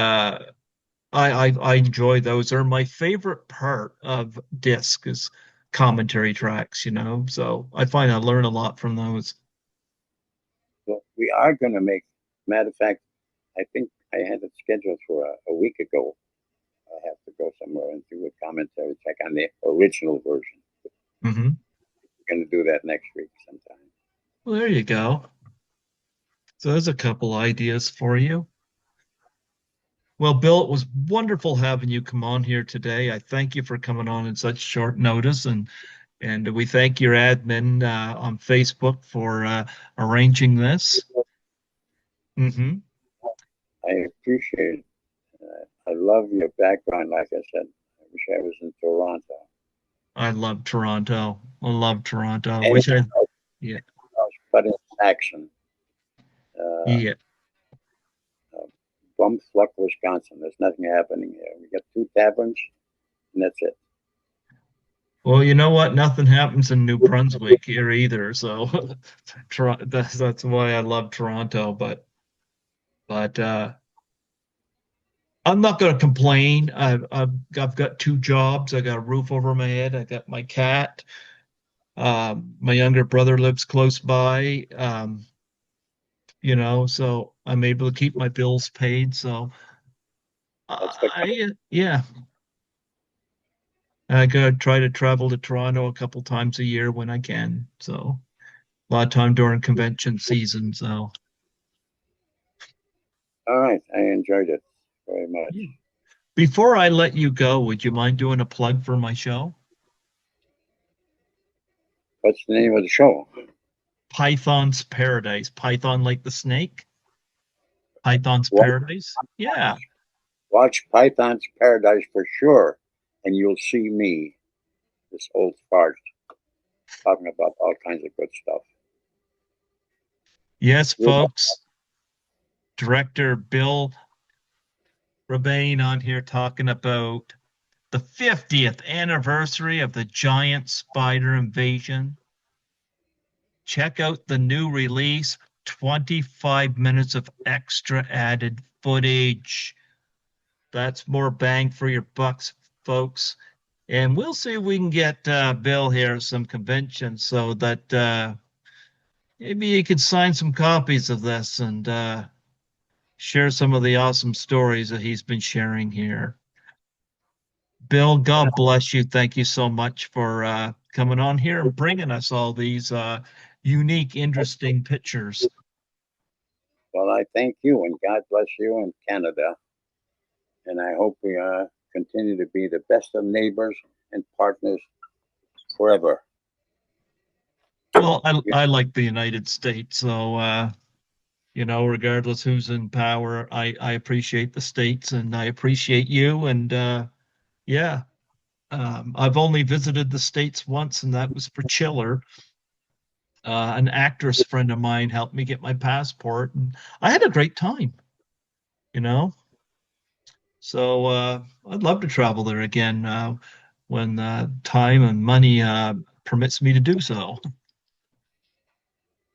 I enjoy those. They're my favorite part of disc is commentary tracks, you know. So I find I learn a lot from those. Well, we are going to make. Matter of fact, I think I had it scheduled for a week ago. I have to go somewhere and do a commentary check on the original version. Hmm. We're going to do that next week sometime. Well, there you go. So there's a couple ideas for you. Well, Bill, it was wonderful having you come on here today. I thank you for coming on in such short notice, and we thank your admin on Facebook for arranging this. Hmm. I appreciate it. I love your background. Like I said, I wish I was in Toronto. I love Toronto. I love Toronto. I And wish I, yeah, but in action, uh, yeah. Bumfuck, Wisconsin. There's nothing happening here. We got two taverns, and that's it. Well, you know what? Nothing happens in New Brunswick here either. So that's why I love Toronto. But I'm not going to complain. I've got two jobs. I got a roof over my head. I got my cat. My younger brother lives close by. You know, so I'm able to keep my bills paid. So That's the yeah, I gotta try to travel to Toronto a couple times a year when I can. So a lot of time during convention season. So all right. I enjoyed it very much. yeah. Before I let you go, would you mind doing a plug for my show? What's the name of the show? Python's Paradise. Python like the snake? Python's Watch, Paradise? Yeah. watch Python's Paradise for sure, and you'll see me, this old fart, talking about all kinds of good stuff. Yes, You're folks. Director Bill Rebane on here talking about the 50th anniversary of the giant spider invasion. Check out the new release, 25 minutes of extra added footage. That's more bang for your bucks, folks. And we'll see if we can get Bill here at some convention so that maybe he could sign some copies of this and share some of the awesome stories that he's been sharing here. Bill, God bless you. Thank you so much for coming on here and bringing us all these unique, interesting pictures. Well, I thank you, and God bless you in Canada. And I hope we continue to be the best of neighbors and partners forever. Well, I like the United States, so you know, regardless who's in power, I appreciate the states and I appreciate you. And yeah, I've only visited the states once, and that was for Chiller. An actress friend of mine helped me get my passport, and I had a great time, you know. So I'd love to travel there again when time and money permits me to do so.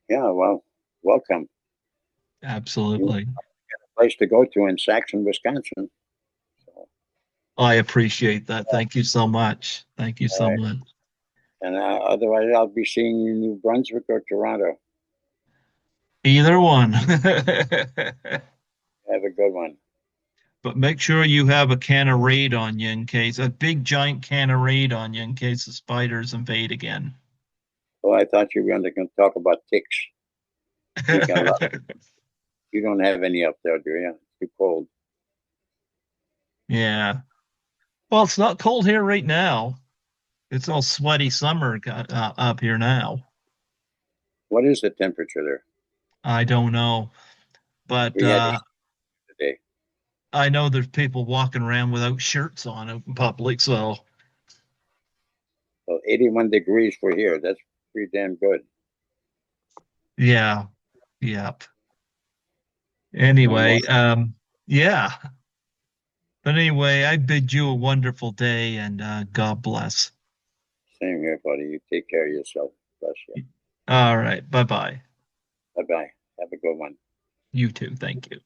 Yeah, well, welcome. You Absolutely. place to go to in Saxon, Wisconsin. So, I appreciate that. Thank you so much. Thank you all so right. much. And otherwise, I'll be seeing you in New Brunswick or Toronto. Either one. Have a good one. But make sure you have a can of Raid on you in case, a big giant can of Raid on you in case the spiders invade again. Oh, I thought you were going to talk about ticks. You got a lot. You don't have any up there, do you? It's too cold. Yeah. Well, it's not cold here right now. It's all sweaty summer up here now. What is the temperature there? I don't know, but We had today. I know there's people walking around without shirts on out in public, so Well, 81 degrees for here. That's pretty damn good. yeah, yep. No more. Anyway, yeah. But anyway, I bid you a wonderful day and God bless. Same here, buddy. You take care of yourself. Bless you. All right, bye bye. Bye bye. Have a good one. You too. Thank you.